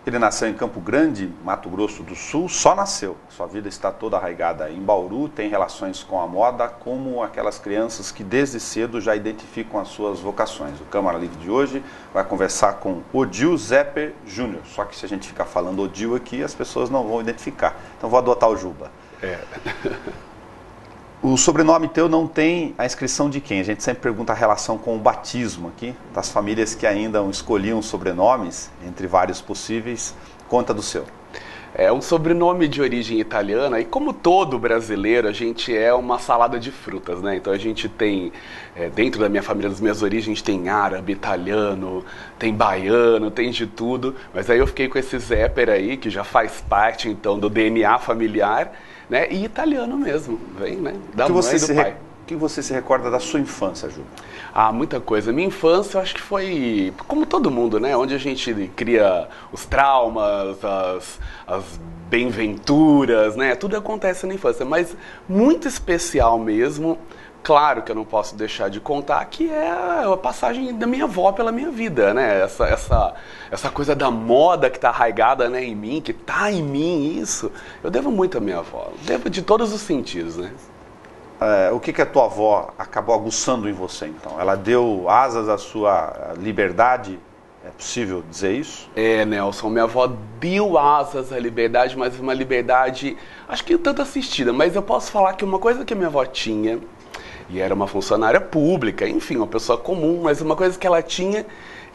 Ele nasceu em Campo Grande, Mato Grosso do Sul, só nasceu. Sua vida está toda arraigada em Bauru, tem relações com a moda, como aquelas crianças que desde cedo já identificam as suas vocações. O Câmara Livre de hoje vai conversar com Odil Zepper Júnior. Só que se a gente ficar falando Odil aqui, as pessoas não vão identificar. Então vou adotar o Juba. O sobrenome teu não tem a inscrição de quem? A gente sempre pergunta a relação com o batismo aqui, das famílias que ainda escolhiam sobrenomes, entre vários possíveis. Conta do seu. É um sobrenome de origem italiana e como todo brasileiro, a gente é uma salada de frutas, né? Então a gente tem, dentro da minha família, das minhas origens, a gente tem árabe, italiano, tem baiano, tem de tudo. Mas aí eu fiquei com esse Zepper aí, que já faz parte então do DNA familiar, né? E italiano mesmo, vem, né? Da mãe e do pai. O que você se recorda da sua infância, Ju? Ah, muita coisa. Minha infância, eu acho que foi, como todo mundo, né? Onde a gente cria os traumas, as bem-venturas, né? Tudo acontece na infância, mas muito especial mesmo. Claro que eu não posso deixar de contar que é a passagem da minha avó pela minha vida, né? Essa coisa da moda que está arraigada, né, em mim, que está em mim, isso. Eu devo muito à minha avó, devo de todos os sentidos, né? O que a tua avó acabou aguçando em você, então? Ela deu asas à sua liberdade? É possível dizer isso? Nelson, minha avó deu asas à liberdade, mas uma liberdade, acho que tanto assistida. Mas eu posso falar que uma coisa que a minha avó tinha, e era uma funcionária pública, enfim, uma pessoa comum, mas uma coisa que ela tinha,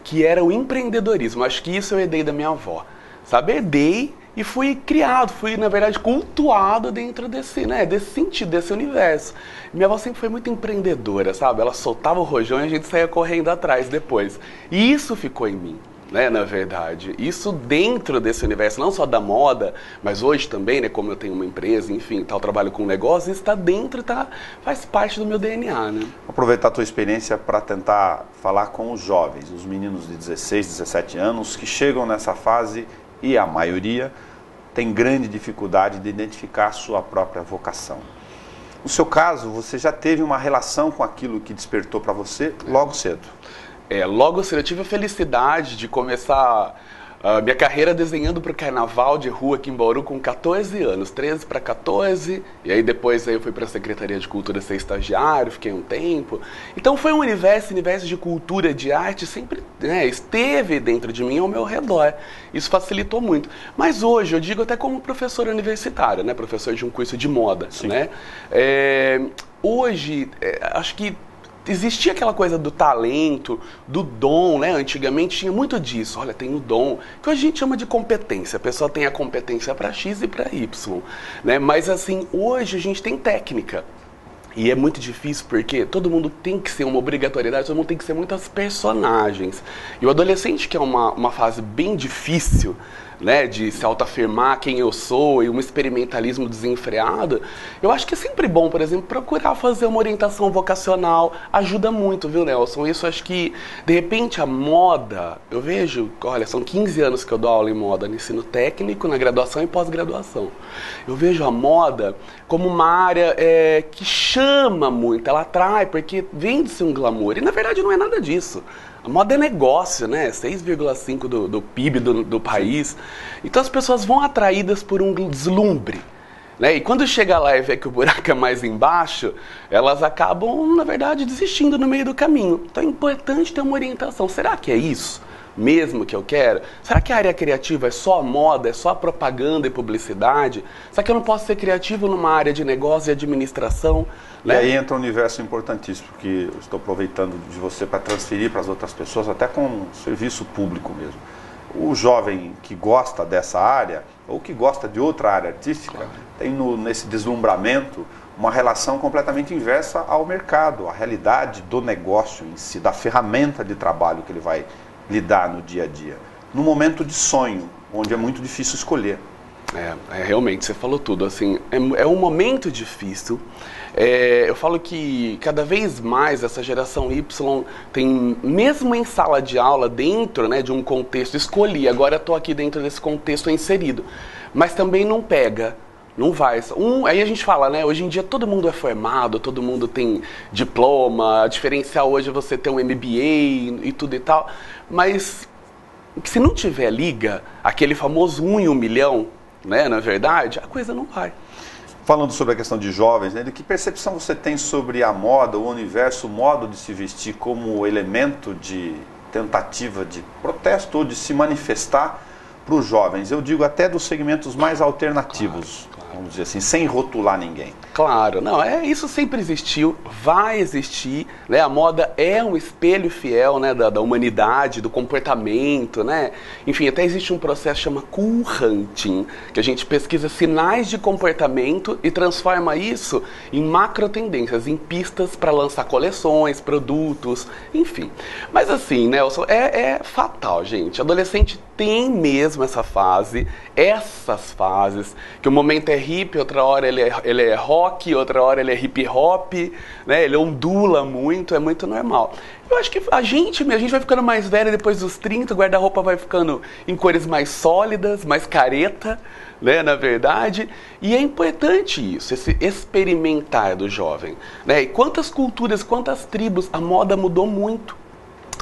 que era o empreendedorismo. Acho que isso eu herdei da minha avó, sabe? Herdei e fui criado, fui, na verdade, cultuado dentro desse sentido, desse universo. Minha avó sempre foi muito empreendedora, sabe? Ela soltava o rojão e a gente saía correndo atrás depois. E isso ficou em mim, né, na verdade. Isso dentro desse universo, não só da moda, mas hoje também, né, como eu tenho uma empresa, enfim, tal, trabalho com negócio, isso está dentro, faz parte do meu DNA, né? Vou aproveitar a tua experiência para tentar falar com os jovens, os meninos de 16, 17 anos, que chegam nessa fase e a maioria tem grande dificuldade de identificar a sua própria vocação. No seu caso, você já teve uma relação com aquilo que despertou para você logo cedo. Logo cedo eu tive a felicidade de começar a minha carreira desenhando para o carnaval de rua aqui em Bauru com 14 anos, 13 para 14, e aí depois eu fui para a Secretaria de Cultura ser estagiário, fiquei um tempo. Então foi um universo de cultura, de arte, sempre, né, esteve dentro de mim, ao meu redor. Isso facilitou muito. Mas hoje, eu digo até como professor universitário, né, professor de um curso de moda, né? Hoje, acho que existia aquela coisa do talento, do dom, né? Antigamente tinha muito disso. Olha, tem o dom, que hoje a gente chama de competência. A pessoa tem a competência para X e para Y, né? Mas assim, hoje a gente tem técnica. E é muito difícil porque todo mundo tem que ser uma obrigatoriedade, todo mundo tem que ser muitas personagens. E o adolescente, que é uma fase bem difícil, né, de se autoafirmar quem eu sou e um experimentalismo desenfreado, eu acho que é sempre bom, por exemplo, procurar fazer uma orientação vocacional. Ajuda muito, viu, Nelson? Isso acho que, de repente, a moda, eu vejo, olha, são 15 anos que eu dou aula em moda, no ensino técnico, na graduação e pós-graduação. Eu vejo a moda como uma área que chama muito, ela atrai, porque vende-se um glamour. E, na verdade, não é nada disso. A moda é negócio, né? 6,5% do PIB do país. Então as pessoas vão atraídas por um deslumbre, né? E quando chega lá e vê que o buraco é mais embaixo, elas acabam, na verdade, desistindo no meio do caminho. Então é importante ter uma orientação. Será que é isso mesmo que eu quero? Será que a área criativa é só moda, é só propaganda e publicidade? Será que eu não posso ser criativo numa área de negócio e administração? E aí entra um universo importantíssimo, que eu estou aproveitando de você para transferir para as outras pessoas, até com um serviço público mesmo. O jovem que gosta dessa área, ou que gosta de outra área artística, tem nesse deslumbramento uma relação completamente inversa ao mercado, à realidade do negócio em si, da ferramenta de trabalho que ele vai lidar no dia a dia. No momento de sonho, onde é muito difícil escolher. Realmente, você falou tudo, assim, é um momento difícil. Eu falo que cada vez mais essa geração Y tem, mesmo em sala de aula, dentro, né, de um contexto, escolhi, agora estou aqui dentro desse contexto inserido, mas também não pega, não vai. Aí a gente fala, né, hoje em dia todo mundo é formado, todo mundo tem diploma, diferencial hoje é você ter um MBA e tudo e tal, mas se não tiver liga, aquele famoso 1 em 1 milhão, né, na verdade, a coisa não vai. Falando sobre a questão de jovens, né, de que percepção você tem sobre a moda, o universo, o modo de se vestir como elemento de tentativa de protesto ou de se manifestar para os jovens? Eu digo até dos segmentos mais alternativos, vamos dizer assim, sem rotular ninguém. Claro, não, isso sempre existiu, vai existir, né? A moda é um espelho fiel, né, da humanidade, do comportamento, né? Enfim, até existe um processo que chama cool hunting, que a gente pesquisa sinais de comportamento e transforma isso em macro tendências, em pistas para lançar coleções, produtos, enfim. Mas assim, Nelson, é fatal, gente. Adolescente tem mesmo essas fases, que o momento é hippie, outra hora ele é rock, outra hora ele é hip hop, né? Ele ondula muito, é muito normal. Eu acho que a gente vai ficando mais velho depois dos 30, o guarda-roupa vai ficando em cores mais sólidas, mais careta, né, na verdade, e é importante isso, esse experimentar do jovem, né? E quantas culturas, quantas tribos, a moda mudou muito.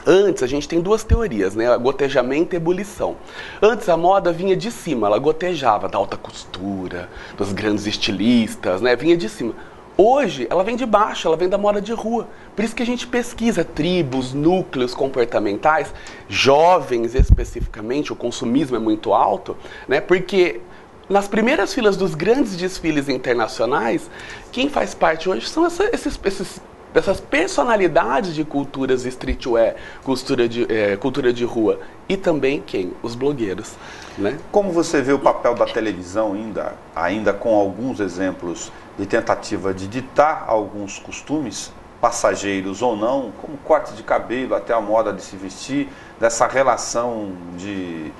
Antes, a gente tem duas teorias, né? Gotejamento e ebulição. Antes, a moda vinha de cima, ela gotejava da alta costura, dos grandes estilistas, né? Vinha de cima. Hoje, ela vem de baixo, ela vem da moda de rua. Por isso que a gente pesquisa tribos, núcleos comportamentais, jovens especificamente, o consumismo é muito alto, né? Porque nas primeiras filas dos grandes desfiles internacionais, quem faz parte hoje são essas personalidades de culturas streetwear, cultura de rua. E também quem? Os blogueiros, né? Como você vê o papel da televisão, ainda com alguns exemplos de tentativa de ditar alguns costumes, passageiros ou não, como corte de cabelo, até a moda de se vestir, dessa relação de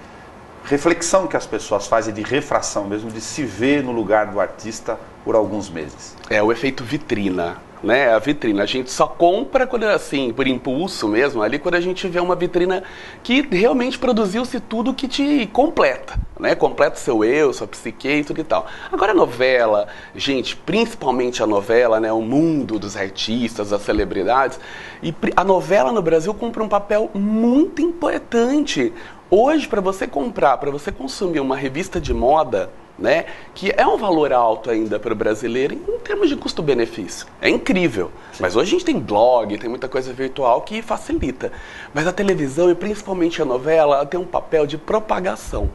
reflexão que as pessoas fazem, de refração mesmo, de se ver no lugar do artista por alguns meses? É o efeito vitrina. Né, a vitrina, a gente só compra quando, assim, por impulso mesmo, ali quando a gente vê uma vitrina que realmente produziu-se tudo que te completa, né, completa o seu eu, sua psique e tudo e tal. Agora a novela, gente, principalmente a novela, né, o mundo dos artistas, das celebridades, e a novela no Brasil cumpre um papel muito importante. Hoje, para você comprar, para você consumir uma revista de moda, né, que é um valor alto ainda para o brasileiro em termos de custo-benefício. É incrível. Mas hoje a gente tem blog, tem muita coisa virtual que facilita. Mas a televisão, e principalmente a novela, ela tem um papel de propagação.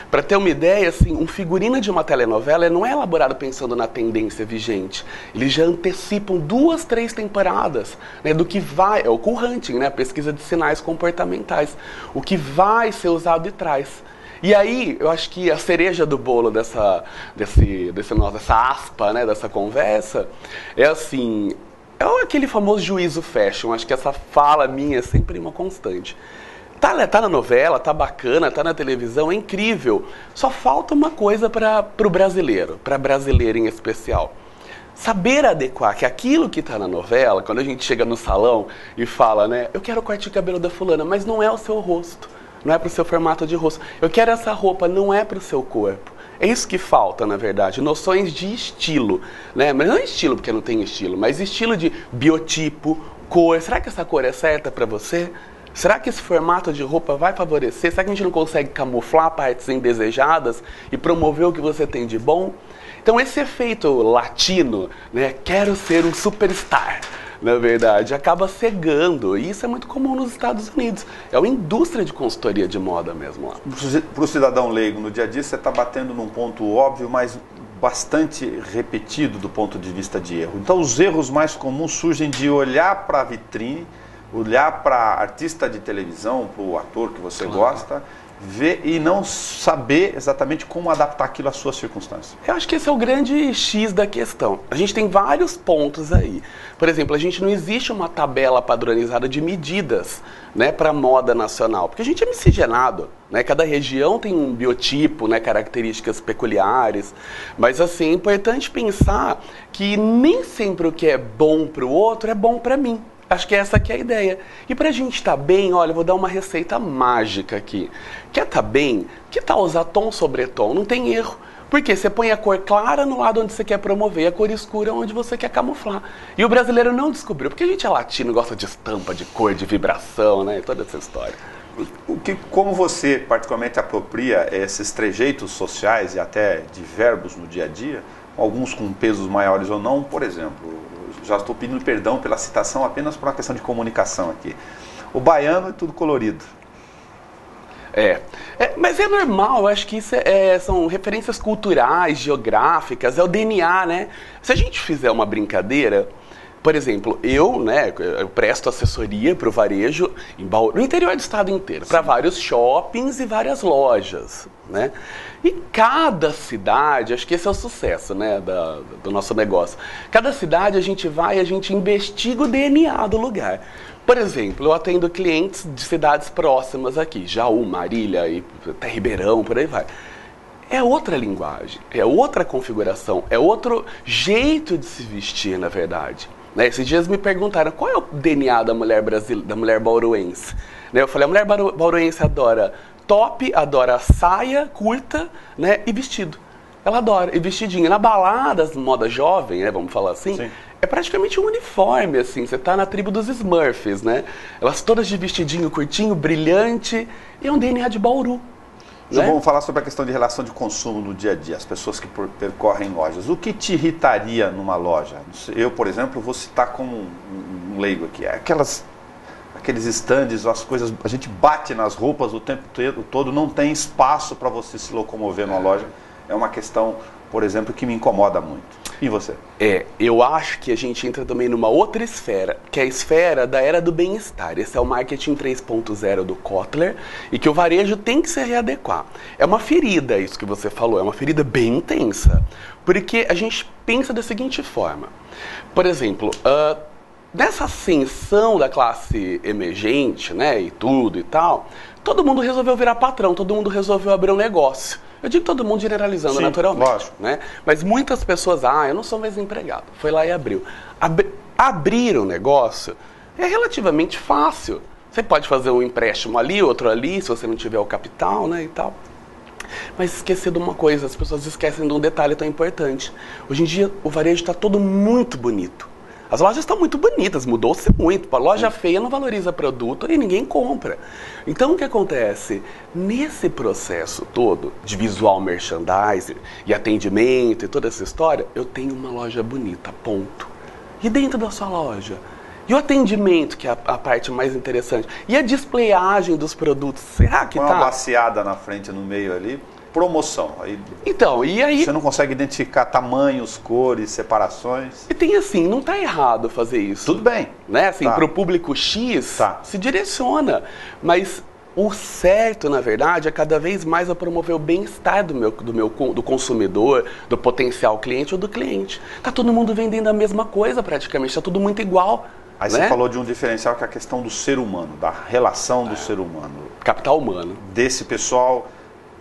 Para ter uma ideia, assim, um figurino de uma telenovela não é elaborado pensando na tendência vigente. Eles já antecipam 2, 3 temporadas, né, do que vai... É o cool hunting, né, a pesquisa de sinais comportamentais. O que vai ser usado de trás. E aí, eu acho que a cereja do bolo dessa aspa, né, dessa conversa, é assim, é aquele famoso juízo fashion. Acho que essa fala minha é sempre uma constante. Tá na novela, tá bacana, tá na televisão, é incrível. Só falta uma coisa para o brasileiro, para a brasileira em especial. Saber adequar que aquilo que está na novela, quando a gente chega no salão e fala, né, eu quero o corte de cabelo da fulana, mas não é o seu rosto. Não é para o seu formato de rosto. Eu quero essa roupa, não é para o seu corpo. É isso que falta, na verdade. Noções de estilo, né? Mas não estilo porque não tem estilo, mas estilo de biotipo, cor. Será que essa cor é certa para você? Será que esse formato de roupa vai favorecer? Será que a gente não consegue camuflar partes indesejadas e promover o que você tem de bom? Então esse efeito latino, né? Quero ser um superstar, na verdade, acaba cegando. E isso é muito comum nos Estados Unidos. É uma indústria de consultoria de moda mesmo lá. Para o cidadão leigo, no dia a dia, você está batendo num ponto óbvio, mas bastante repetido do ponto de vista de erro. Então, os erros mais comuns surgem de olhar para a vitrine, olhar para artista de televisão, para o ator que você gosta, ver e não saber exatamente como adaptar aquilo às suas circunstâncias. Eu acho que esse é o grande X da questão. A gente tem vários pontos aí. Por exemplo, a gente não existe uma tabela padronizada de medidas, né, para moda nacional, porque a gente é miscigenado, né? Cada região tem um biotipo, né, características peculiares, mas assim, é importante pensar que nem sempre o que é bom para o outro é bom para mim. Acho que essa aqui é a ideia. E pra gente estar bem, olha, eu vou dar uma receita mágica aqui. Quer estar bem? Que tal usar tom sobre tom? Não tem erro. Porque você põe a cor clara no lado onde você quer promover e a cor escura onde você quer camuflar. E o brasileiro não descobriu, porque a gente é latino, gosta de estampa, de cor, de vibração, né? Toda essa história. Como você particularmente apropria esses trejeitos sociais e até de verbos no dia a dia, alguns com pesos maiores ou não, por exemplo, já estou pedindo perdão pela citação apenas por uma questão de comunicação aqui. O baiano é tudo colorido. Mas é normal, eu acho que isso são referências culturais, geográficas, é o DNA, né? Se a gente fizer uma brincadeira, por exemplo, eu presto assessoria para o varejo no interior do estado inteiro, para vários shoppings e várias lojas, né? E cada cidade, acho que esse é o sucesso, né, do nosso negócio. Cada cidade a gente vai, a gente investiga o DNA do lugar. Por exemplo, eu atendo clientes de cidades próximas aqui, Jaú, Marília e até Ribeirão, por aí vai. É outra linguagem, é outra configuração, é outro jeito de se vestir, na verdade. Esses dias me perguntaram qual é o DNA da mulher da mulher bauruense. Eu falei, a mulher bauruense adora top, adora saia curta, né, e vestido. Ela adora, e vestidinho. Na balada, moda jovem, né, vamos falar assim, sim, é praticamente um uniforme, assim. Você tá na tribo dos Smurfs, né? Elas todas de vestidinho curtinho, brilhante, e é um DNA de Bauru. Já vamos falar sobre a questão de relação de consumo no dia a dia, as pessoas que percorrem lojas. O que te irritaria numa loja? Eu, por exemplo, vou citar como um leigo aqui. Aqueles estandes, as coisas, a gente bate nas roupas o tempo todo, não tem espaço para você se locomover numa loja. É uma questão, por exemplo, que me incomoda muito. E você? Eu acho que a gente entra também numa outra esfera, que é a esfera da era do bem-estar. Esse é o marketing 3.0 do Kotler e que o varejo tem que se readequar. É uma ferida, isso que você falou, é uma ferida bem intensa, porque a gente pensa da seguinte forma. Por exemplo, nessa ascensão da classe emergente, né, e tudo e tal, todo mundo resolveu virar patrão, todo mundo resolveu abrir um negócio. Eu digo todo mundo generalizando, sim, naturalmente. Lógico. Né? Mas muitas pessoas, eu não sou mais empregado. Foi lá e abriu. Abrir um negócio é relativamente fácil. Você pode fazer um empréstimo ali, outro ali, se você não tiver o capital, né, e tal. Mas esquecer de uma coisa, as pessoas esquecem de um detalhe tão importante. Hoje em dia, o varejo está todo muito bonito. As lojas estão muito bonitas, mudou-se muito. A loja feia não valoriza produto e ninguém compra. Então, o que acontece? Nesse processo todo de visual merchandising e atendimento e toda essa história, eu tenho uma loja bonita, ponto. E dentro da sua loja? E o atendimento, que é a parte mais interessante? E a displayagem dos produtos? Será que uma baciada na frente, no meio ali, promoção. Então, e aí... Você não consegue identificar tamanhos, cores, separações. E tem assim, não está errado fazer isso. Tudo bem. Né? Assim, para o público X, se direciona. Mas o certo, na verdade, é cada vez mais a promover o bem-estar do consumidor, do potencial cliente ou do cliente. Está todo mundo vendendo a mesma coisa praticamente, está tudo muito igual. Aí você falou de um diferencial que é a questão do ser humano, da relação do ser humano. Capital humano. Desse pessoal...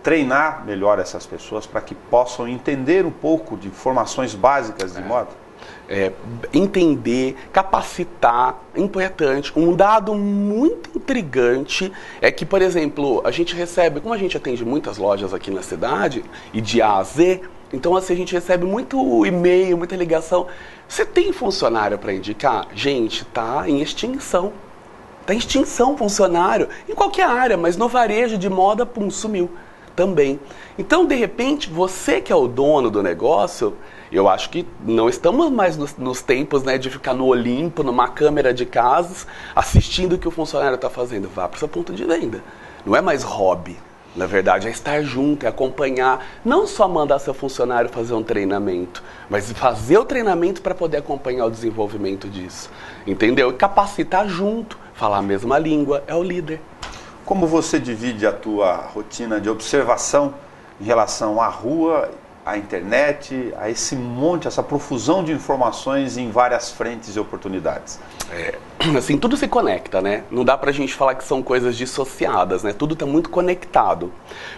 Treinar melhor essas pessoas para que possam entender um pouco de informações básicas de moda? Entender, capacitar, importante. Um dado muito intrigante é que, por exemplo, a gente recebe, como a gente atende muitas lojas aqui na cidade, e de A a Z, então assim, a gente recebe muito e-mail, muita ligação. Você tem funcionário para indicar? Gente, está em extinção. Está em extinção funcionário, em qualquer área, mas no varejo de moda, sumiu. Também. Então, de repente, você que é o dono do negócio, eu acho que não estamos mais nos tempos, né, de ficar no Olimpo, numa câmera de casas, assistindo o que o funcionário está fazendo. Vá para o seu ponto de venda. Não é mais hobby. Na verdade, é estar junto, é acompanhar. Não só mandar seu funcionário fazer um treinamento, mas fazer o treinamento para poder acompanhar o desenvolvimento disso. Entendeu? E capacitar junto. Falar a mesma língua. É o líder. Como você divide a tua rotina de observação em relação à rua, à internet, a esse monte, essa profusão de informações em várias frentes e oportunidades? Assim, tudo se conecta, né? Não dá pra gente falar que são coisas dissociadas, né? Tudo tá muito conectado.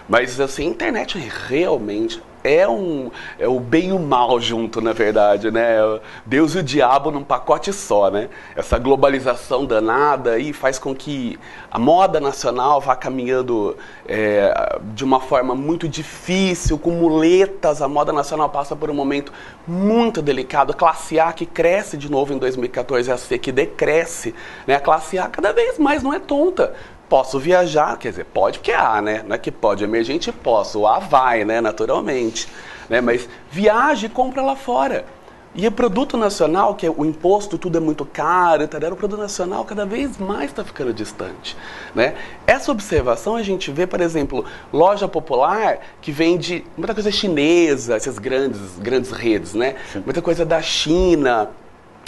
Mas, assim, a internet realmente é o bem e o mal junto, na verdade, né? Deus e o diabo num pacote só, né? Essa globalização danada aí faz com que a moda nacional vá caminhando de uma forma muito difícil, com muletas. A moda nacional passa por um momento muito delicado. A classe A que cresce de novo em 2014, a C que decresce, né? A classe A cada vez mais não é tonta. posso viajar, quer dizer, pode porque há, né? Não é que pode, emergente posso, o A vai, né? Naturalmente. Né? Mas viaje e compra lá fora. E o produto nacional, que é o imposto, tudo é muito caro, o produto nacional cada vez mais está ficando distante. Né? Essa observação a gente vê, por exemplo, loja popular que vende muita coisa chinesa, essas grandes redes, né? Muita coisa da China.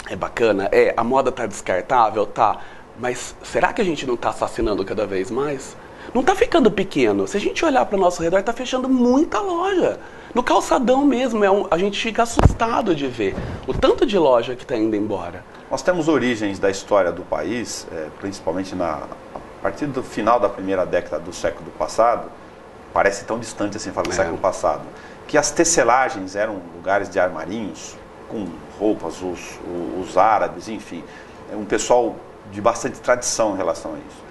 É bacana? A moda está descartável? Tá. Mas será que a gente não está assassinando cada vez mais? Não está ficando pequeno. Se a gente olhar para o nosso redor, está fechando muita loja. No calçadão mesmo, a gente fica assustado de ver o tanto de loja que está indo embora. Nós temos origens da história do país, principalmente a partir do final da primeira década do século passado, parece tão distante assim, falar do século passado, que as tecelagens eram lugares de armarinhos, com roupas, os árabes, enfim, um pessoal de bastante tradição em relação a isso.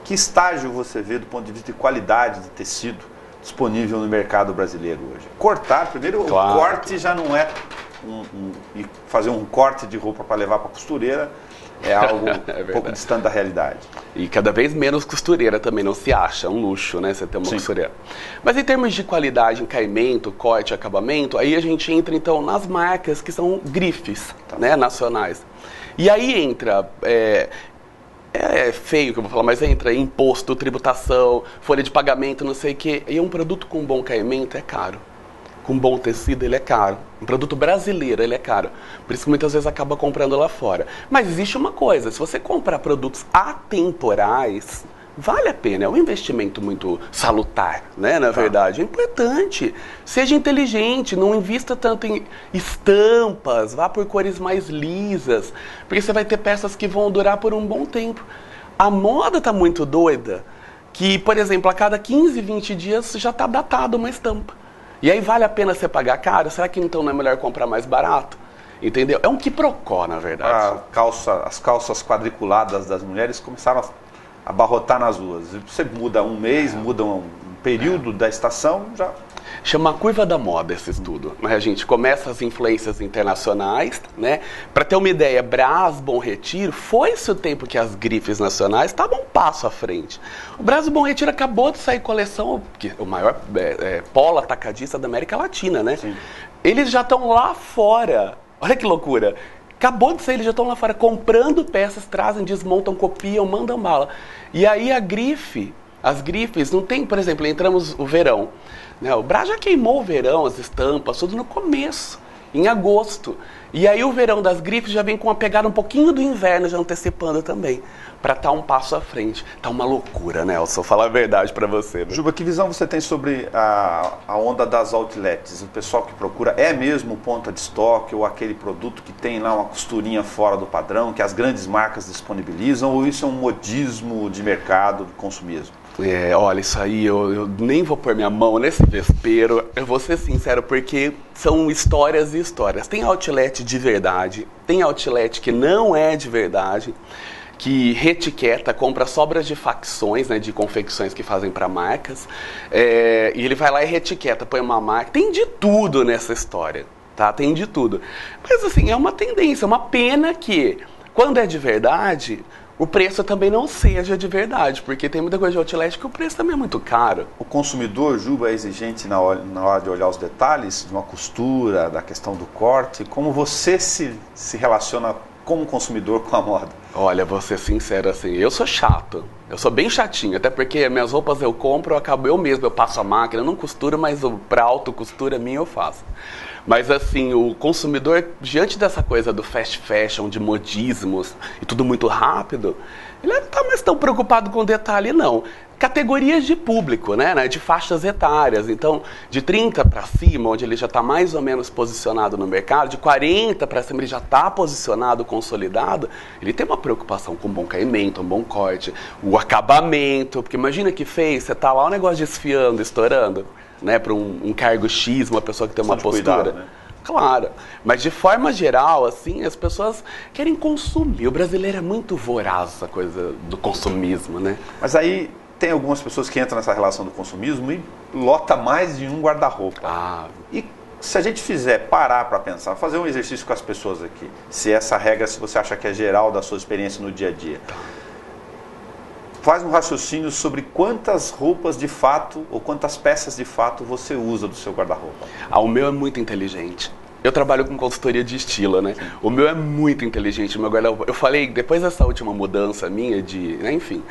Que estágio você vê do ponto de vista de qualidade de tecido disponível no mercado brasileiro hoje? Cortar, primeiro, claro. O corte já não é e fazer um corte de roupa para levar para a costureira é algo um pouco distante da realidade. E cada vez menos costureira também, não se acha, é um luxo, né, você ter uma costureira. Mas em termos de qualidade, em caimento, corte, acabamento, aí a gente entra então nas marcas que são grifes, né, nacionais. E aí entra... É feio que eu vou falar, mas entra imposto, tributação, folha de pagamento, não sei o quê. E um produto com bom caimento é caro. Com bom tecido ele é caro. Um produto brasileiro ele é caro. Por isso que muitas vezes acaba comprando lá fora. Mas existe uma coisa, se você comprar produtos atemporais, vale a pena, é um investimento muito salutar, né, na verdade. É importante. Seja inteligente, não invista tanto em estampas, vá por cores mais lisas, porque você vai ter peças que vão durar por um bom tempo. A moda está muito doida, que, por exemplo, a cada 15, 20 dias já está datada uma estampa. E aí vale a pena você pagar caro? Será que então não é melhor comprar mais barato? Entendeu? É um quiprocó, na verdade. As calças quadriculadas das mulheres começaram a abarrotar nas ruas. Você muda um mês, muda um período da estação, já... Chama a curva da moda esse estudo. A gente começa as influências internacionais, né? Para ter uma ideia, Brás, Bom Retiro, foi-se o tempo que as grifes nacionais estavam um passo à frente. O Brás, Bom Retiro acabou de sair coleção, o maior polo atacadista da América Latina, né? Sim. Eles já estão lá fora. Olha que loucura. Acabou de sair, eles já estão lá fora comprando peças, trazem, desmontam, copiam, mandam bala. E aí as grifes, não tem, por exemplo, entramos o verão. Né? O Brás já queimou o verão, as estampas, tudo no começo, em agosto. E aí o verão das grifes já vem com uma pegada um pouquinho do inverno, já antecipando também, para estar um passo à frente. Tá uma loucura, né, Nelson? Falar a verdade para você. Né? Juba, que visão você tem sobre a onda das outlets? O pessoal que procura é mesmo ponta de estoque ou aquele produto que tem lá uma costurinha fora do padrão, que as grandes marcas disponibilizam, ou isso é um modismo de mercado, de consumismo? Olha, isso aí eu nem vou pôr minha mão nesse vespeiro, eu vou ser sincero, porque são histórias e histórias. Tem outlet de verdade, tem outlet que não é de verdade, que reetiqueta, compra sobras de facções, né, de confecções que fazem para marcas, e ele vai lá e reetiqueta, põe uma marca, tem de tudo nessa história, tá? Tem de tudo. Mas assim, é uma tendência, uma pena que, quando é de verdade, o preço também não seja de verdade, porque tem muita coisa de outlet que o preço também é muito caro. O consumidor, Juba, é exigente na hora de olhar os detalhes, de uma costura, da questão do corte. Como você se relaciona como consumidor com a moda? Olha, vou ser sincero assim, eu sou chato, eu sou bem chatinho, até porque minhas roupas eu compro, eu acabo eu mesmo, eu passo a máquina, eu não costuro, mas para autocostura minha eu faço. Mas assim, o consumidor, diante dessa coisa do fast fashion, de modismos e tudo muito rápido, ele não está mais tão preocupado com detalhe, não. Categorias de público, né, de faixas etárias. Então, de 30 para cima, onde ele já está mais ou menos posicionado no mercado, de 40 para cima ele já está posicionado, consolidado, ele tem uma preocupação com um bom caimento, um bom corte, o acabamento, porque imagina que feio, você está lá, o negócio desfiando, estourando, né, para um cargo X, uma pessoa que tem uma postura. Cuidado, né? Claro, mas de forma geral, assim, as pessoas querem consumir. O brasileiro é muito voraz, essa coisa do consumismo, né? Mas aí tem algumas pessoas que entram nessa relação do consumismo e lota mais de um guarda-roupa. E se a gente fizer parar para pensar, fazer um exercício com as pessoas aqui, se essa regra, se você acha que é geral da sua experiência no dia a dia. faz um raciocínio sobre quantas roupas de fato ou quantas peças de fato você usa do seu guarda-roupa. O meu é muito inteligente. Eu trabalho com consultoria de estilo, né? Sim. O meu é muito inteligente, o meu guarda-roupa. Eu falei, depois dessa última mudança minha né, enfim,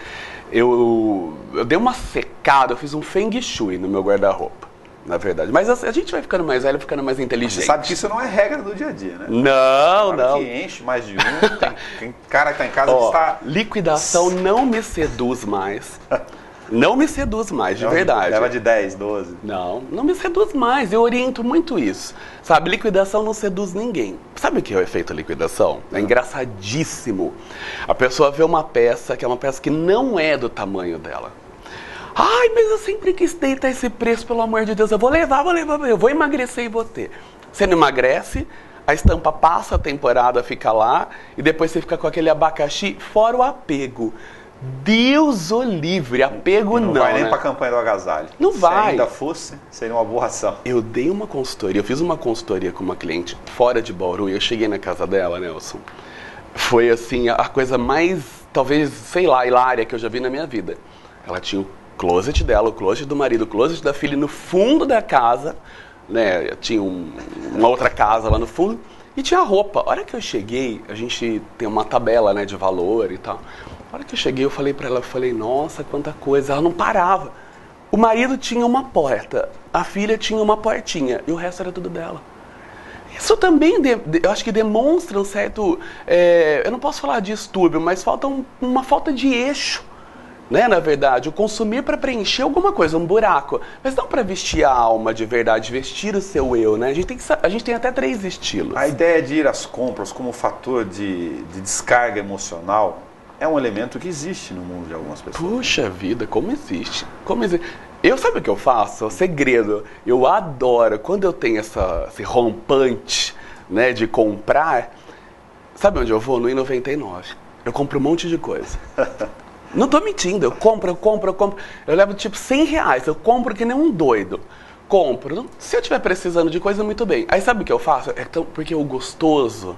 eu dei uma secada, eu fiz um feng shui no meu guarda-roupa, na verdade. Mas a gente vai ficando mais velho, ficando mais inteligente. Você sabe que isso não é regra do dia a dia, né? Não. Que enche mais de um, tem cara que tá em casa que está... Liquidação não me seduz mais. Não me seduz mais, de verdade. Leva de 10, 12. Não me seduz mais. Eu oriento muito isso. Sabe, liquidação não seduz ninguém. Sabe o que é o efeito liquidação? É engraçadíssimo. A pessoa vê uma peça, que é uma peça que não é do tamanho dela. Ai, mas eu sempre quis ter esse preço, pelo amor de Deus. Eu vou levar, eu vou emagrecer e vou ter. Você não emagrece, a estampa passa a temporada, fica lá, e depois você fica com aquele abacaxi, fora o apego. Deus o livre, apego não. Não vai nem né? para a campanha do agasalho. Não vai. Se ainda fosse, seria uma boa ação. Eu dei uma consultoria, eu fiz uma consultoria com uma cliente fora de Bauru e eu cheguei na casa dela, Nelson. Foi assim, a coisa mais, talvez, sei lá, hilária que eu já vi na minha vida. Ela tinha o closet dela, o closet do marido, o closet da filha no fundo da casa, né? Tinha uma outra casa lá no fundo e tinha roupa. A hora que eu cheguei, a gente tem uma tabela, né, de valor e tal. A hora que eu cheguei, eu falei pra ela, nossa, quanta coisa. Ela não parava. O marido tinha uma porta, a filha tinha uma portinha e o resto era tudo dela. Isso também, eu acho que demonstra um certo, eu não posso falar de distúrbio, mas uma falta de eixo, né, na verdade. O consumir para preencher alguma coisa, um buraco, mas não para vestir a alma de verdade, vestir o seu eu, né? A gente tem até 3 estilos. A ideia de ir às compras como fator de descarga emocional é um elemento que existe no mundo de algumas pessoas. Puxa vida, como existe? Eu, sabe o que eu faço? É o segredo. Eu adoro, quando eu tenho esse rompante, né, de comprar, sabe onde eu vou? No I99. Eu compro um monte de coisa. Não tô mentindo, eu compro. Eu levo tipo R$100, eu compro que nem um doido. Compro. Se eu estiver precisando de coisa, muito bem. Aí sabe o que eu faço? Porque o gostoso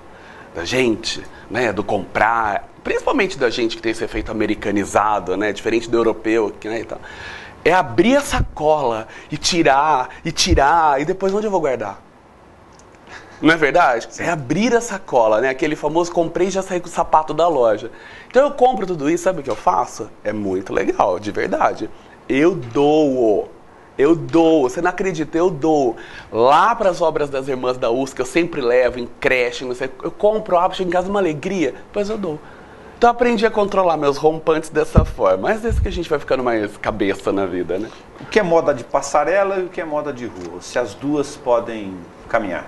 da gente, né, do comprar, principalmente da gente que tem esse efeito americanizado, né, diferente do europeu, né, e tal, é abrir a sacola e tirar, e depois onde eu vou guardar? Não é verdade? É abrir a sacola, né, aquele famoso comprei e já saí com o sapato da loja. Então eu compro tudo isso, sabe o que eu faço? É muito legal, de verdade. Eu dou, você não acredita, eu dou. Lá para as obras das irmãs da USP, que eu sempre levo, em creche, não sei, eu compro, chego em casa uma alegria, depois eu dou. Então eu aprendi a controlar meus rompantes dessa forma. Mas desde que a gente vai ficando mais cabeça na vida, né? O que é moda de passarela e o que é moda de rua? Se as duas podem caminhar?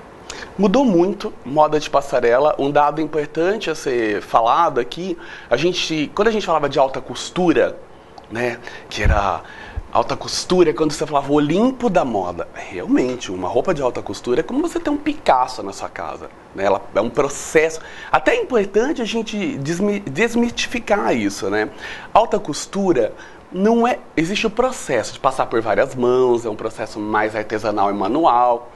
Mudou muito, moda de passarela. Um dado importante a ser falado aqui, quando a gente falava de alta costura, né, que era... Alta costura é quando você falava o Olimpo da moda. Realmente, uma roupa de alta costura é como você ter um Picasso na sua casa, né? Ela é um processo. Até é importante a gente desmistificar isso, né? Alta costura não é... Existe o processo de passar por várias mãos, é um processo mais artesanal e manual.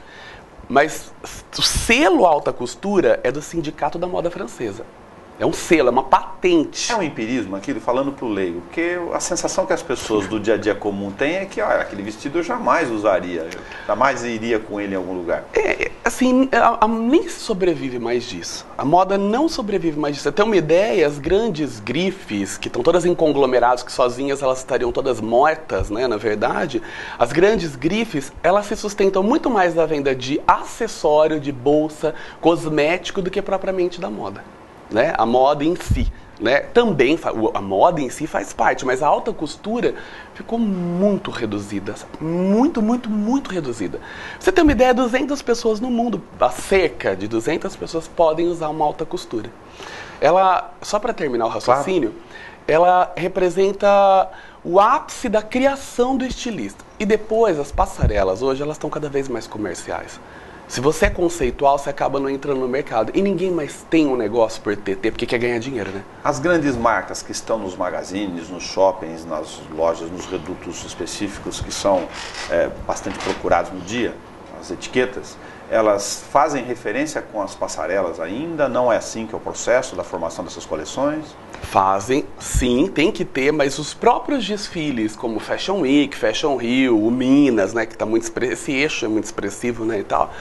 Mas o selo alta costura é do Sindicato da Moda Francesa. É um selo, é uma patente. É um empirismo aquilo, falando para o leigo, porque a sensação que as pessoas do dia a dia comum têm é que, olha, aquele vestido eu jamais usaria, jamais iria com ele em algum lugar. Nem sobrevive mais disso. A moda não sobrevive mais disso. Você tem uma ideia, as grandes grifes, que estão todas em conglomerados, que sozinhas elas estariam todas mortas, né, na verdade, as grandes grifes, elas se sustentam muito mais da venda de acessório, de bolsa, cosmético, do que propriamente da moda. Né? A moda em si, né? Também a moda em si faz parte, mas a alta costura ficou muito reduzida, muito reduzida. Você tem uma ideia, 200 pessoas no mundo, cerca de 200 pessoas podem usar uma alta costura. Ela, só para terminar o raciocínio, ela representa o ápice da criação do estilista. E depois, as passarelas hoje, elas estão cada vez mais comerciais. Se você é conceitual, você acaba não entrando no mercado. E ninguém mais tem um negócio por ter, porque quer ganhar dinheiro, né? As grandes marcas que estão nos magazines, nos shoppings, nas lojas, nos redutos específicos que são bastante procurados no dia, as etiquetas, elas fazem referência com as passarelas ainda? Não é assim que é o processo da formação dessas coleções? Fazem, sim, tem que ter, mas os próprios desfiles, como Fashion Week, Fashion Rio, o Minas, né, que tá muito esse eixo é muito expressivo, né, e tal,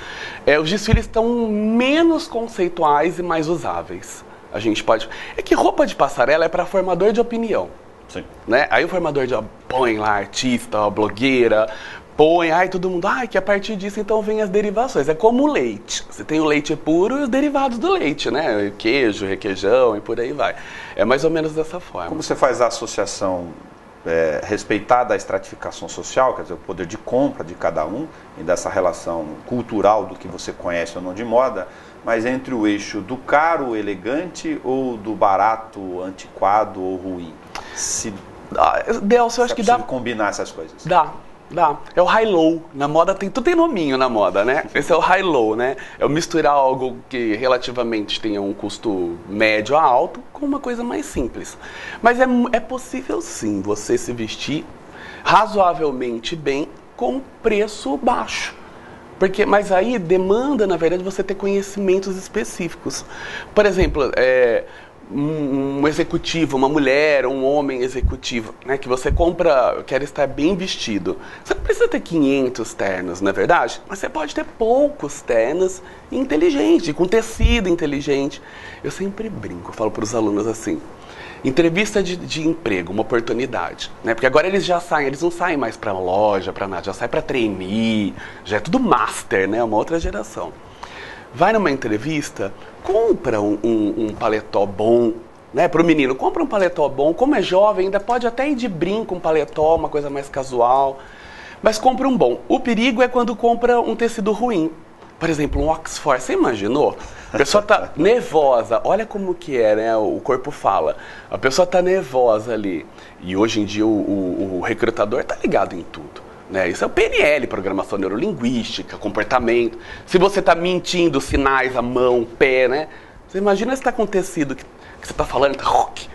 os desfiles estão menos conceituais e mais usáveis. A gente pode... É que roupa de passarela é para formador de opinião. Sim. Né? Aí o formador de põe lá artista, blogueira, põe, todo mundo, que a partir disso então vem as derivações. É como o leite. Você tem o leite puro e os derivados do leite, né? Queijo, requeijão e por aí vai. É mais ou menos dessa forma. Como você faz a associação respeitada a estratificação social, quer dizer, o poder de compra de cada um e dessa relação cultural do que você conhece ou não de moda, mas entre o eixo do caro, elegante ou do barato, antiquado ou ruim? Delcio, eu acho que dá... combinar essas coisas. Dá. É o high-low. Na moda tudo tem nominho na moda, né? Esse é o high-low, né? É o misturar algo que relativamente tenha um custo médio a alto com uma coisa mais simples. Mas é possível sim você se vestir razoavelmente bem com preço baixo. Mas aí demanda, na verdade, você ter conhecimentos específicos. Por exemplo, um executivo, uma mulher, um homem executivo, né, que você compra, quer estar bem vestido. Você não precisa ter 500 ternos, não é verdade? Mas você pode ter poucos ternos inteligentes, com tecido inteligente. Eu sempre brinco, falo para os alunos assim, entrevista de emprego, uma oportunidade, né? Porque agora eles já saem, eles não saem mais para loja, para nada, já saem para trainee, já é tudo master, né? Uma outra geração. Vai numa entrevista, compra um paletó bom, né? Para o menino, compra um paletó bom. Como é jovem, ainda pode até ir de brinco um paletó, uma coisa mais casual. Mas compra um bom. O perigo é quando compra um tecido ruim. Por exemplo, um Oxford. Você imaginou? A pessoa tá nervosa. Olha como que é, né? O corpo fala. A pessoa tá nervosa ali. E hoje em dia o recrutador tá ligado em tudo. Né? Isso é o PNL, Programação Neurolinguística, comportamento. Se você está mentindo, sinais, a mão, o pé, né? Você imagina se está com tecido que você está falando, tá rock.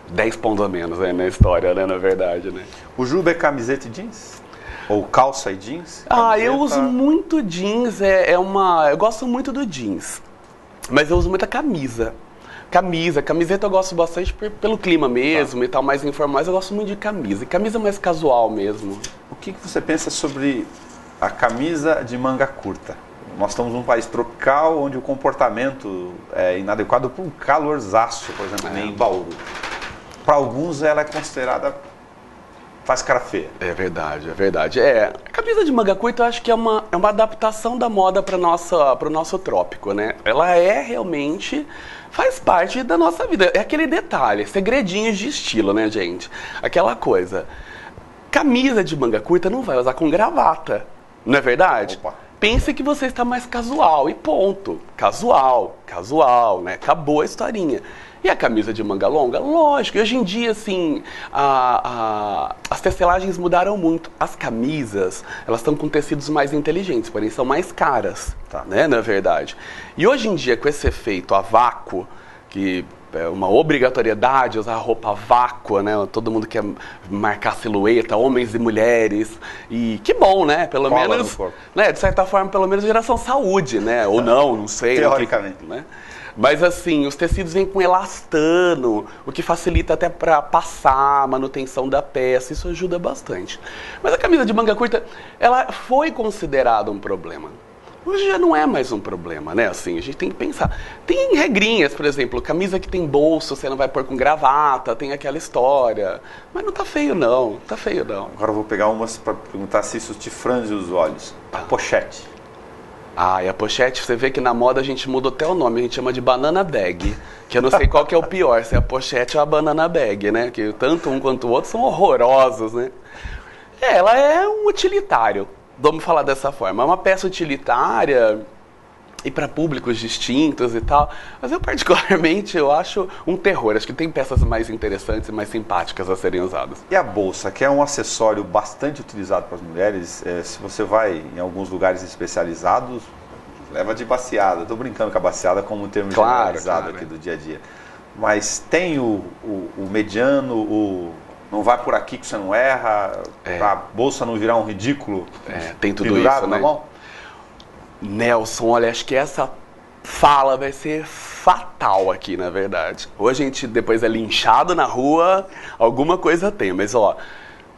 10 pontos a menos, né, na história, né, na verdade, né? O juba é camiseta e jeans? Ou calça e jeans? Camiseta... eu uso muito jeans, eu gosto muito do jeans. Mas eu uso muita camisa. Camiseta eu gosto bastante pelo clima mesmo e tal, mais informal, mas eu gosto muito de camisa. E camisa mais casual mesmo. O que você pensa sobre a camisa de manga curta? Nós estamos num país tropical onde o comportamento é inadequado para um calorzaço, por exemplo, nem em Bauru. Para alguns ela é considerada... faz cara feia. É verdade. A camisa de manga curta eu acho que é uma adaptação da moda para o nosso trópico, né? Ela realmente... faz parte da nossa vida. É aquele detalhe, segredinhos de estilo, né, gente? Aquela coisa. Camisa de manga curta não vai usar com gravata, não é verdade? Opa. Pense que você está mais casual e ponto. Casual, né? Acabou a historinha. E a camisa de manga longa? Lógico, hoje em dia, assim, as tecelagens mudaram muito. As camisas, elas estão com tecidos mais inteligentes, porém são mais caras, né, na verdade. E hoje em dia, com esse efeito a vácuo, que é uma obrigatoriedade usar roupa a vácuo, né? Todo mundo quer marcar silhueta, homens e mulheres. E que bom, né? Pelo cola menos, né? De certa forma, pelo menos geração saúde, né? Ou não sei. Teoricamente. Né? Mas assim, os tecidos vêm com elastano, o que facilita até para passar a manutenção da peça, isso ajuda bastante. Mas a camisa de manga curta, ela foi considerada um problema. Hoje já não é mais um problema, né? Assim, a gente tem que pensar. Tem regrinhas, por exemplo, camisa que tem bolso, você não vai pôr com gravata, tem aquela história. Mas não tá feio não, Agora eu vou pegar umas para perguntar se isso te franze os olhos. A pochete. E a pochete, você vê que na moda a gente mudou até o nome, a gente chama de banana bag. Que eu não sei qual que é o pior, se é a pochete ou a banana bag, né? Que tanto um quanto o outro são horrorosos, né? Ela é um utilitário. Vamos falar dessa forma. É uma peça utilitária e para públicos distintos e tal. Mas eu particularmente eu acho um terror. Acho que tem peças mais interessantes e mais simpáticas a serem usadas. E a bolsa, que é um acessório bastante utilizado para as mulheres. Se você vai em alguns lugares especializados, leva de baseada. Estou brincando com a baseada como um termo generalizado aqui do dia a dia. Mas tem o mediano, Não vai por aqui que você não erra, pra bolsa não virar um ridículo. Tem tudo isso, né? Na mão. Nelson, olha, acho que essa fala vai ser fatal aqui, na verdade. Ou a gente depois é linchado na rua, alguma coisa tem, mas ó,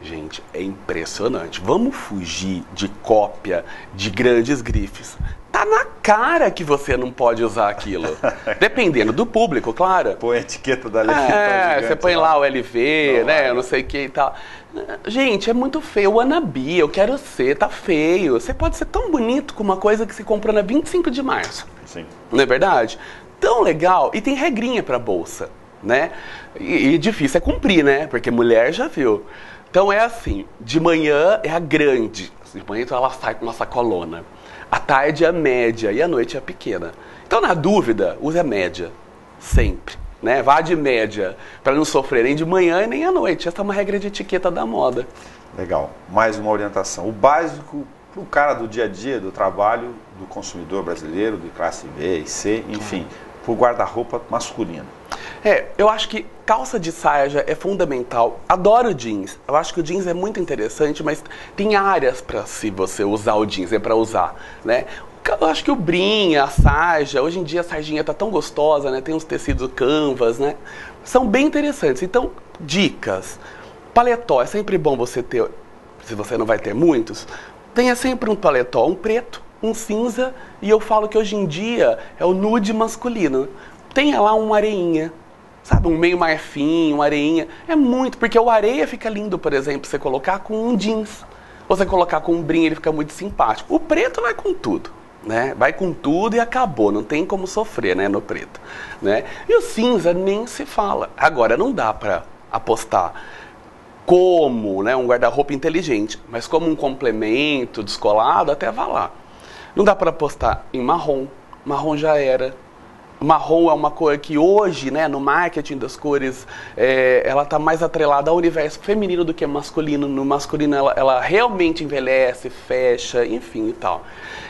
gente, é impressionante. Vamos fugir de cópia de grandes grifes. Tá na cara que você não pode usar aquilo. Dependendo do público, claro. Põe a etiqueta da letra. Você põe lá o LV, né? Não sei o que e tal. Gente, é muito feio. O wannabe, eu quero ser, tá feio. Você pode ser tão bonito com uma coisa que se comprou na 25 de março. Sim. Não é verdade? Tão legal. E tem regrinha pra bolsa, né? E difícil é cumprir, né? Porque mulher já viu. Então é assim, de manhã é a grande. De manhã então ela sai com uma sacolona. À tarde é a média e à noite é a pequena. Então, na dúvida, use a média. Sempre. Né? Vá de média, para não sofrer nem de manhã e nem à noite. Essa é uma regra de etiqueta da moda. Legal. Mais uma orientação. O básico para o cara do dia a dia, do trabalho, do consumidor brasileiro, de classe B e C, enfim, para o guarda-roupa masculino. Eu acho que calça de saia é fundamental. Adoro jeans. Eu acho que o jeans é muito interessante, mas tem áreas para se você usar o jeans, é para usar, né? Eu acho que o brim, a sarja, hoje em dia a sarjinha tá tão gostosa, né? Tem uns tecidos canvas, né? São bem interessantes. Então, dicas. Paletó, é sempre bom você ter, se você não vai ter muitos, tenha sempre um paletó, um preto, um cinza, e eu falo que hoje em dia é o nude masculino. Tenha lá um areinha, sabe, um meio marfim, um areinha. É muito, porque o areia fica lindo, por exemplo, você colocar com um jeans. Ou você colocar com um brim, ele fica muito simpático. O preto vai com tudo, né? Vai com tudo e acabou, não tem como sofrer, né, no preto, né? E o cinza nem se fala. Agora, não dá pra apostar como, né, um guarda-roupa inteligente, mas como um complemento descolado, até vá lá. Não dá pra apostar em marrom. Marrom já era. Marrom é uma cor que hoje, né, no marketing das cores, ela está mais atrelada ao universo feminino do que masculino. No masculino ela realmente envelhece, fecha, enfim e tal.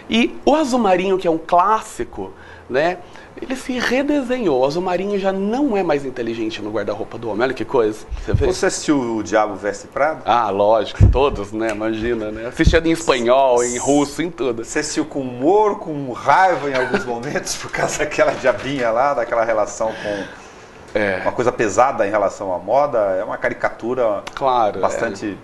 E o azul marinho, que é um clássico, né, ele se redesenhou. O azul marinho já não é mais inteligente no guarda-roupa do homem. Olha que coisa. Você vê? Você assistiu O Diabo Veste Prada? Ah, lógico. Todos, né? Imagina, né? Assistia em espanhol, em russo, em tudo. Você assistiu com humor, com raiva em alguns momentos, por causa daquela diabinha lá, daquela relação com uma coisa pesada em relação à moda? É uma caricatura bastante...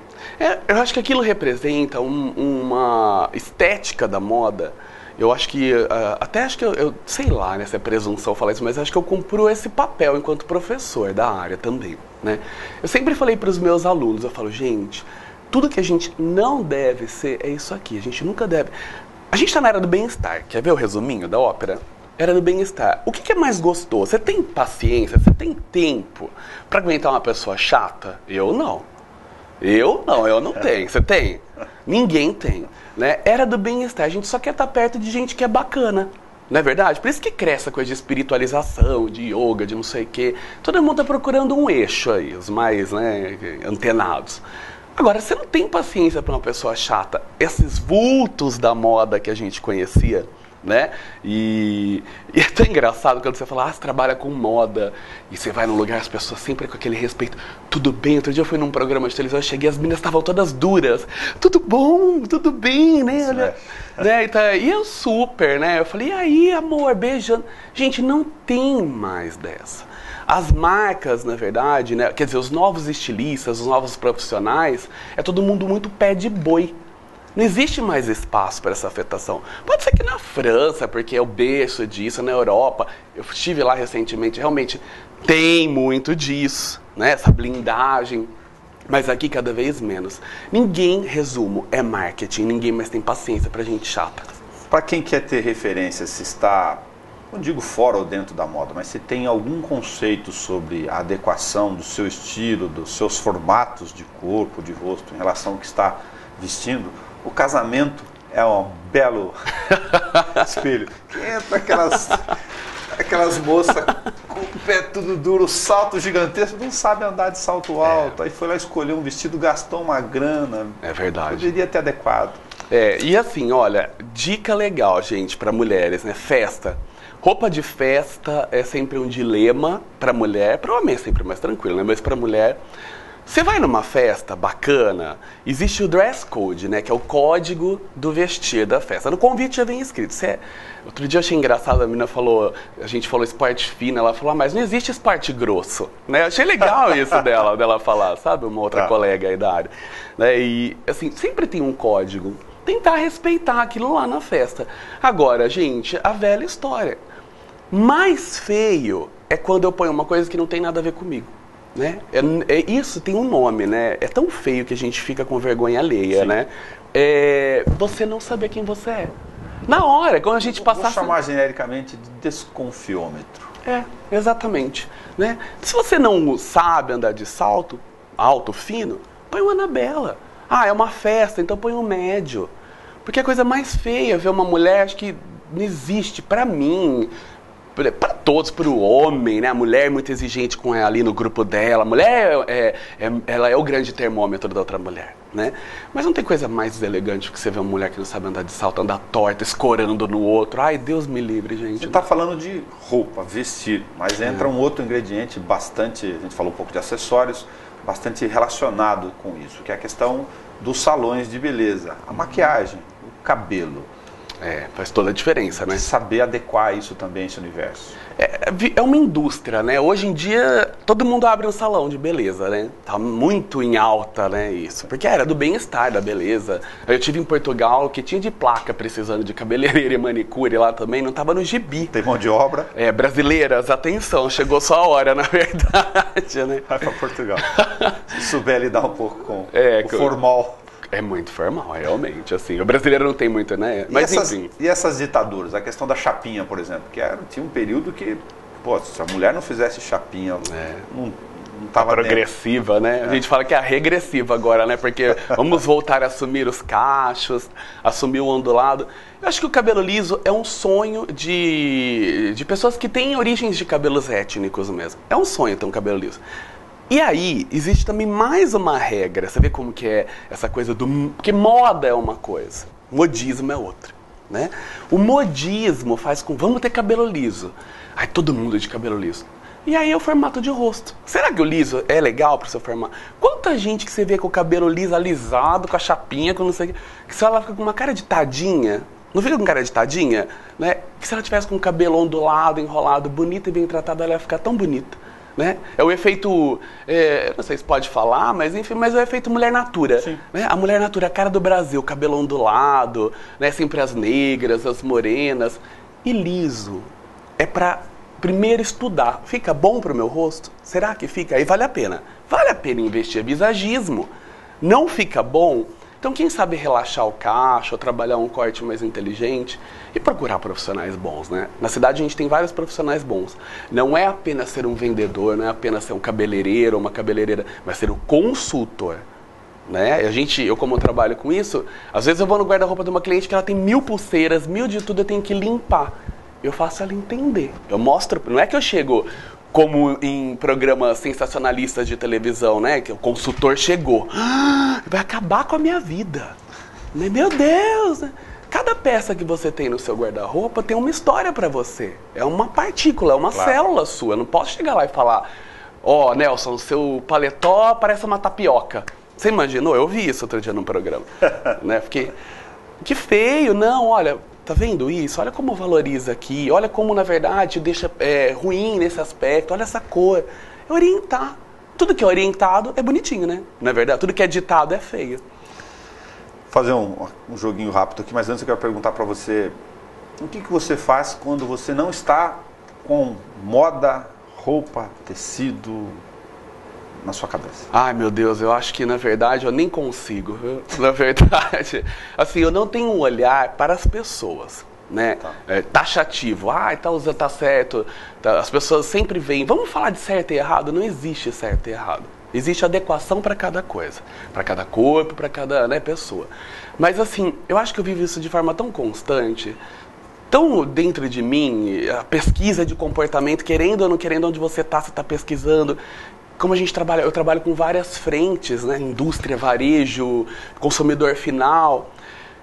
eu acho que aquilo representa uma estética da moda. Eu acho que, até acho que eu sei lá, né, se é presunção falar isso, mas acho que eu cumpro esse papel enquanto professor da área também, né? Eu sempre falei para os meus alunos, eu falo, gente, tudo que a gente não deve ser é isso aqui, a gente nunca deve... A gente está na era do bem-estar, quer ver o resuminho da ópera? Era do bem-estar. O que é mais gostoso? Você tem paciência, você tem tempo para aguentar uma pessoa chata? Eu não. Eu não tenho. Você tem? Ninguém tem. Né? Era do bem-estar. A gente só quer estar perto de gente que é bacana. Não é verdade? Por isso que cresce a coisa de espiritualização, de yoga, de não sei o quê. Todo mundo está procurando um eixo aí, os mais, né, antenados. Agora, você não tem paciência para uma pessoa chata. Esses vultos da moda que a gente conhecia, né? E é tão engraçado quando você fala, você trabalha com moda, e você vai num lugar, as pessoas sempre com aquele respeito, tudo bem. Outro dia eu fui num programa de televisão, eu cheguei, as meninas estavam todas duras, tudo bom, tudo bem, né? Olha, né? E eu super, né? Eu falei, e aí, amor, beijando. Gente, não tem mais dessa. As marcas, na verdade, né? Quer dizer, os novos estilistas, os novos profissionais, é todo mundo muito pé de boi. Não existe mais espaço para essa afetação. Pode ser que na França, porque é o berço disso, na Europa, eu estive lá recentemente, realmente tem muito disso, né? Essa blindagem, mas aqui cada vez menos. Ninguém, resumo, é marketing, ninguém mais tem paciência para gente chata. Para quem quer ter referência, se está, não digo fora ou dentro da moda, mas se tem algum conceito sobre a adequação do seu estilo, dos seus formatos de corpo, de rosto, em relação ao que está vestindo, o casamento é um belo espelho. Entra aquelas moças com o pé tudo duro, salto gigantesco, não sabe andar de salto alto. Aí foi lá escolher um vestido, gastou uma grana. É verdade. Poderia ter adequado. E assim, olha, dica legal, gente, para mulheres, né? Festa. Roupa de festa é sempre um dilema para mulher. Para homem é sempre mais tranquilo, né? Mas para mulher, Você vai numa festa bacana, existe o dress code, né? Que é o código do vestir da festa. No convite já vem escrito. Outro dia eu achei engraçado, a menina falou, a gente falou esporte fino, ela falou, mas não existe esporte grosso, né? Eu achei legal isso dela falar, sabe? Uma outra colega aí da área. Né? E, assim, sempre tem um código. Tentar respeitar aquilo lá na festa. Agora, gente, a velha história. Mais feio é quando eu ponho uma coisa que não tem nada a ver comigo. Né? Isso tem um nome, né? É tão feio que a gente fica com vergonha alheia, Sim. né? Você não saber quem você é. Na hora, quando a gente passar... Vou chamar genericamente de desconfiômetro. Exatamente. Né? Se você não sabe andar de salto alto, fino, põe uma Anabela. É uma festa, então põe um médio. Porque a coisa mais feia é ver uma mulher, acho que não existe, pra mim... Para todos, para o homem, né? A mulher é muito exigente com ela ali no grupo dela. A mulher ela é o grande termômetro da outra mulher, né? Mas não tem coisa mais deselegante que você ver uma mulher que não sabe andar de salto, andar torta, escorando no outro. Ai, Deus me livre, gente. Você está falando de roupa, vestir, mas entra um outro ingrediente bastante, a gente falou um pouco de acessórios, bastante relacionado com isso, que é a questão dos salões de beleza, a maquiagem, o cabelo. Faz toda a diferença, né? Saber adequar isso também, esse universo. É uma indústria, né? Hoje em dia, todo mundo abre um salão de beleza, né? Tá muito em alta, né, isso. Porque era do bem-estar, da beleza. Eu tive em Portugal, que tinha de placa precisando de cabeleireira e manicure lá também, não tava no gibi. Tem mão de obra? Brasileiras, atenção, chegou só a hora, na verdade, né? Vai pra Portugal. Se souber lidar um pouco com o formal... É muito formal, realmente, assim. O brasileiro não tem muito, né? Mas enfim. E essas ditaduras? A questão da chapinha, por exemplo, que tinha um período que, se a mulher não fizesse chapinha, não estava progressiva, né? A gente fala que é a regressiva agora, né? Porque vamos voltar a assumir os cachos, assumir o ondulado. Eu acho que o cabelo liso é um sonho de pessoas que têm origens de cabelos étnicos mesmo. É um sonho ter um cabelo liso. E aí, existe também mais uma regra. Você vê como que é essa coisa do... Porque moda é uma coisa, modismo é outra, né? O modismo faz com... Vamos ter cabelo liso. Aí todo mundo de cabelo liso. E aí é o formato de rosto. Será que o liso é legal pro seu formato? Quanta gente que você vê com o cabelo liso, alisado, com a chapinha, com não sei o que... Que se ela fica com uma cara de tadinha... Não fica com cara de tadinha? Né? Que se ela tivesse com o cabelo ondulado, enrolado, bonita e bem tratada, ela ia ficar tão bonita. Né? É o efeito, não sei se pode falar, mas enfim, mas é o efeito Mulher Natura. Né? A Mulher Natura, a cara do Brasil, cabelo ondulado, né? Sempre as negras, as morenas. E liso é para primeiro estudar. Fica bom para o meu rosto? Será que fica? Aí vale a pena. Vale a pena investir. É visagismo. Não fica bom? Então quem sabe relaxar o cacho, ou trabalhar um corte mais inteligente e procurar profissionais bons, né? Na cidade a gente tem vários profissionais bons. Não é apenas ser um vendedor, não é apenas ser um cabeleireiro ou uma cabeleireira, mas ser um consultor. Né? Eu como trabalho com isso, às vezes eu vou no guarda-roupa de uma cliente que ela tem 1000 pulseiras, 1000 de tudo, eu tenho que limpar. Eu faço ela entender. Eu mostro, não é que eu chego... Como em programas sensacionalistas de televisão, né? Que o consultor chegou. Vai acabar com a minha vida. Meu Deus! Cada peça que você tem no seu guarda-roupa tem uma história para você. É uma partícula, é uma célula sua. Eu não posso chegar lá e falar: Nelson, seu paletó parece uma tapioca. Você imaginou? Eu vi isso outro dia num programa. Né? Fiquei... Que feio. Não, olha... Tá vendo isso? Olha como valoriza aqui. Olha como, na verdade, deixa ruim nesse aspecto. Olha essa cor. É orientar. Tudo que é orientado é bonitinho, né? Na verdade, tudo que é ditado é feio. Vou fazer um joguinho rápido aqui, mas antes eu quero perguntar para você, o que você faz quando você não está com moda, roupa, tecido na sua cabeça? Ai, meu Deus, eu acho que, na verdade, eu nem consigo, viu? Na verdade, assim, eu não tenho um olhar para as pessoas, né? Taxativo. Tá certo. As pessoas sempre veem, vamos falar de certo e errado? Não existe certo e errado. Existe adequação para cada coisa, para cada corpo, para cada, né, pessoa. Mas, assim, eu acho que eu vivo isso de forma tão constante, tão dentro de mim, a pesquisa de comportamento, querendo ou não querendo, onde você está pesquisando. Como a gente trabalha, eu trabalho com várias frentes, né? Indústria, varejo, consumidor final,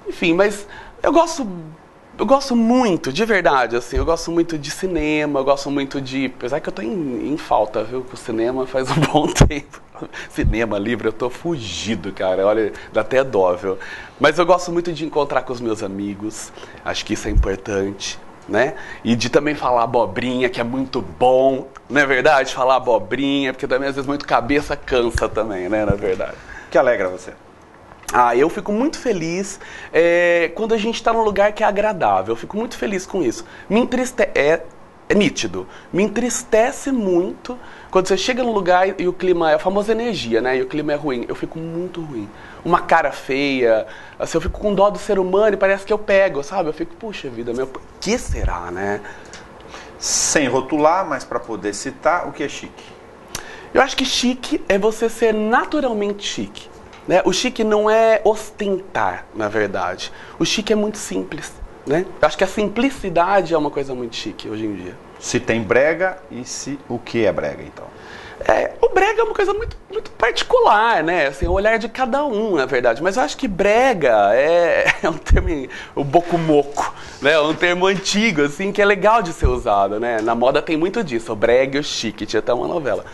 enfim, mas eu gosto muito, de verdade, assim, eu gosto muito de cinema, eu gosto muito de, apesar que eu tô em falta, viu, com o cinema faz um bom tempo, Cinema, livro, eu tô fugido, cara. Olha, dá até dó, viu? Mas eu gosto muito de encontrar com os meus amigos. Acho que isso é importante, né? E de também falar abobrinha, que é muito bom. Não é verdade? Falar abobrinha, porque também às vezes muito cabeça cansa também, né? Na verdade. Que alegra você? Eu fico muito feliz quando a gente está num lugar que é agradável. Eu fico muito feliz com isso. É nítido. Me entristece muito quando você chega num lugar e o clima é a famosa energia, né? E o clima é ruim. Eu fico muito ruim. Uma cara feia, assim, eu fico com dó do ser humano e parece que eu pego, sabe? Eu fico, puxa vida, meu, por que será, né? Sem rotular, mas para poder citar, o que é chique? Eu acho que chique é você ser naturalmente chique. Né? O chique não é ostentar, na verdade. O chique é muito simples. Né? Eu acho que a simplicidade é uma coisa muito chique hoje em dia. Se tem brega e o que é brega, então? O brega é uma coisa muito, muito particular, né? Assim, o olhar de cada um, na verdade. Mas eu acho que brega é um termo, o bocumoco, né? É um termo antigo, assim, que é legal de ser usado, né? Na moda tem muito disso, o brega e o chique, tinha até uma novela.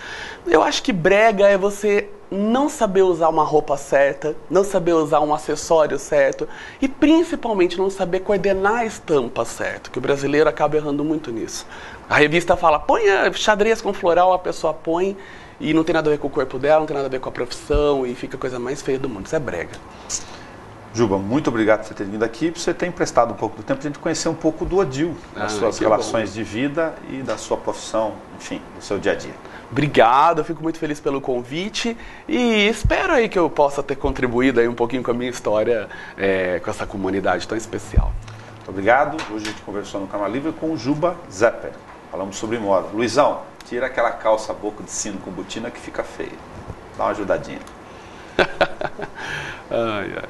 Eu acho que brega é você não saber usar uma roupa certa, não saber usar um acessório certo e principalmente não saber coordenar a estampa certo, que o brasileiro acaba errando muito nisso. A revista fala, põe xadrez com floral, a pessoa põe e não tem nada a ver com o corpo dela, não tem nada a ver com a profissão e fica a coisa mais feia do mundo. Isso é brega. Juba, muito obrigado por você ter vindo aqui, por você ter emprestado um pouco do tempo para a gente conhecer um pouco do Odil, das suas relações de vida e da sua profissão, enfim, do seu dia a dia. Obrigado, eu fico muito feliz pelo convite e espero aí que eu possa ter contribuído aí um pouquinho com a minha história, com essa comunidade tão especial. Muito obrigado. Hoje a gente conversou no Canal Livre com o Juba Zepper. Falamos sobre moda. Luizão, tira aquela calça boca de sino com botina que fica feia. Dá uma ajudadinha. Ai, ai.